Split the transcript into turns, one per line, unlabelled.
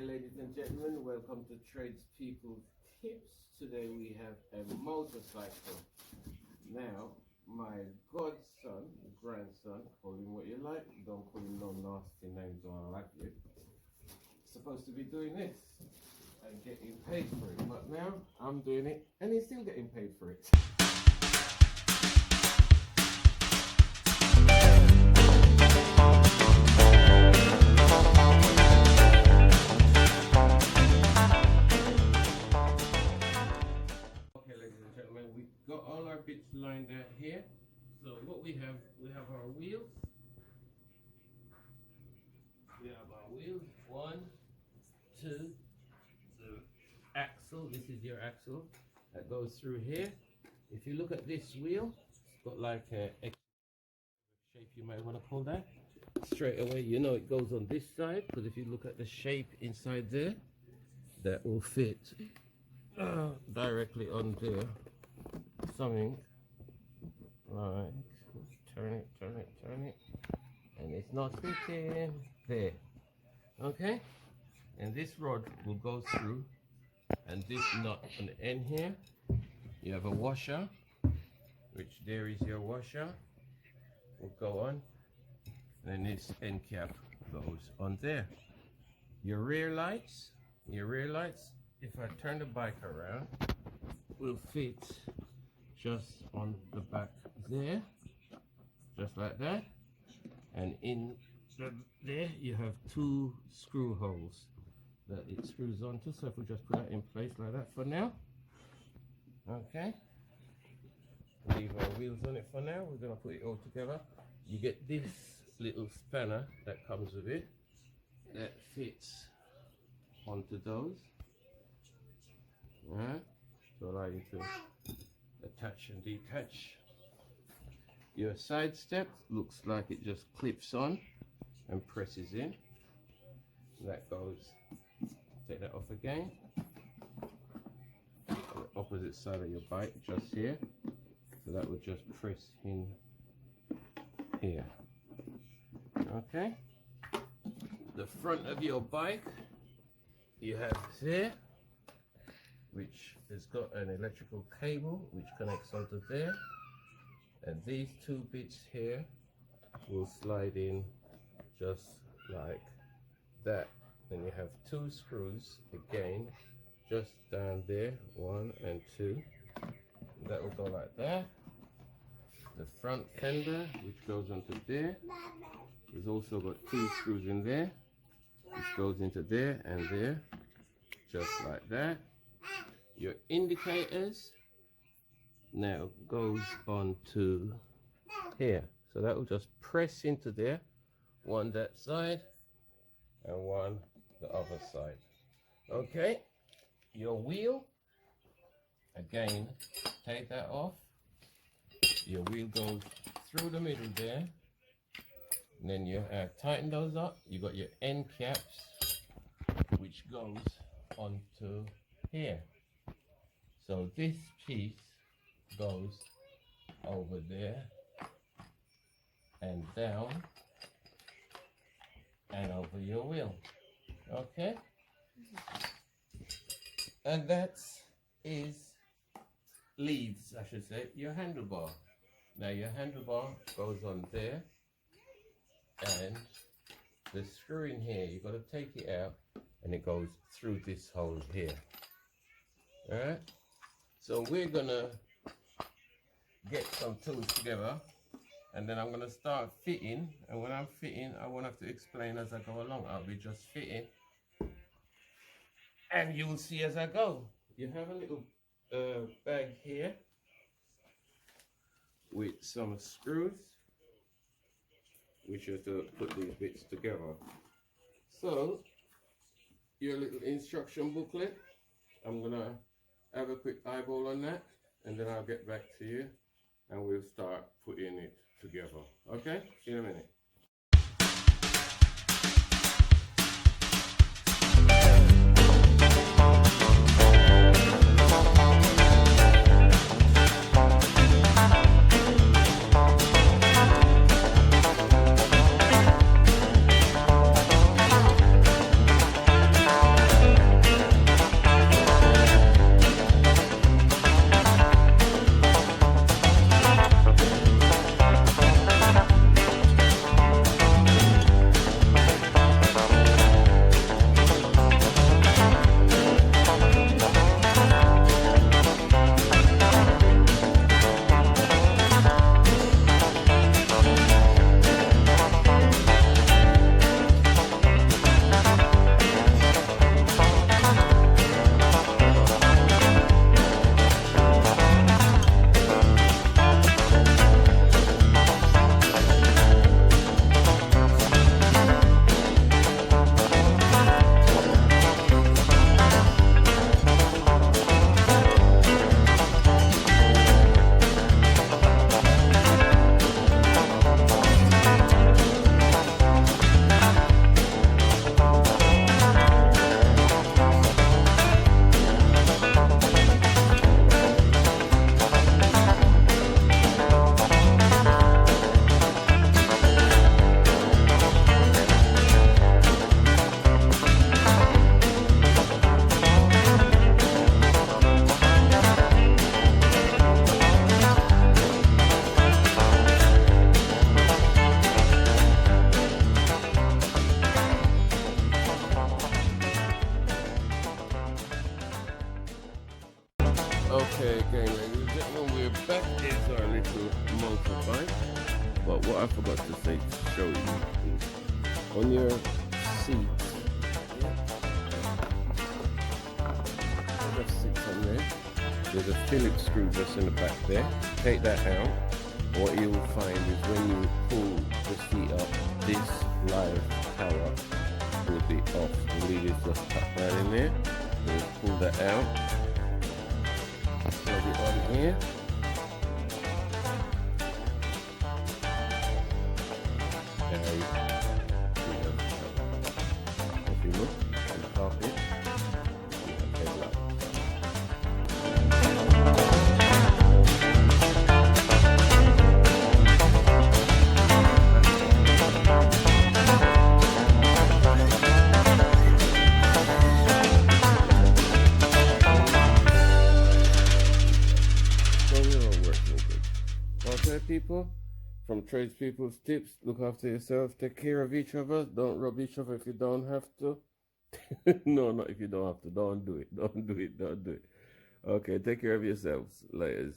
ladies and gentlemen, welcome to Tradespeople Tips. Today we have a motorcycle. Now, my godson, grandson, call him what you like, don't call him no nasty names or I like you, supposed to be doing this and getting paid for it, but now I'm doing it and he's still getting paid for it. Got all our bits lined out here. So what we have our wheels. We have our wheels. 1, 2. The axle. This is your axle that goes through here. If you look at this wheel, it's got like a shape you might want to call that. Straight away, you know it goes on this side, because if you look at the shape inside there, that will fit directly on there. Something like turn it, and it's not fitting there. Okay, and this rod will go through, and this nut on the end here, you have a washer, which there is your washer, will go on, and then this end cap goes on there. Your rear lights, if I turn the bike around, will fit just on the back there, just like that, and in there you have 2 screw holes that it screws onto. So if we just put that in place like that for now, okay, leave our wheels on it for now. We're going to put it all together. You get this little spanner that comes with it that fits onto those, right, to allow you to attach and detach. Your side step looks like it just clips on and presses in. That goes, take that off again. On the opposite side of your bike, just here. So that would just press in here. Okay. The front of your bike, you have there, which has got an electrical cable which connects onto there, and these 2 bits here will slide in just like that. Then you have 2 screws again just down there, 1 and 2, that will go like that. The front fender, which goes onto there, has also got 2 screws in there, which goes into there and there, just like that. Your indicators now goes on to here, so that will just press into there, one that side and one the other side. Okay, your wheel, again, take that off. Your wheel goes through the middle there, and then you tighten those up. You got your end caps, which goes onto here. So this piece goes over there and down and over your wheel. Okay? And that leaves, I should say, your handlebar. Now your handlebar goes on there, and the screw in here, you've got to take it out, and it goes through this hole here. Alright? So we're gonna get some tools together, and then I'm gonna start fitting, and when I'm fitting, I won't have to explain as I go along. I'll be just fitting, and you'll see as I go. You have a little bag here with some screws, which are to put these bits together. So your little instruction booklet, I'm gonna have a quick eyeball on that, and then I'll get back to you and we'll start putting it together. Okay? See you in a minute. Okay, again, ladies and gentlemen, we're back. Is our little motorbike. But what I forgot to say to show you is on your seat, on there, there's a Phillips screw just in the back there. Take that out. What you will find is when you pull the seat up, this live power will be off. The lid is just tucked right in there. We'll pull that out. Plug it on here. And we have coffee mug and the carpet. We have headlight. Okay, people, from tradespeople's tips, look after yourself, take care of each other, don't rub each other if you don't have to. No, not if you don't have to, don't do it, don't do it, don't do it. Okay, take care of yourselves, laters.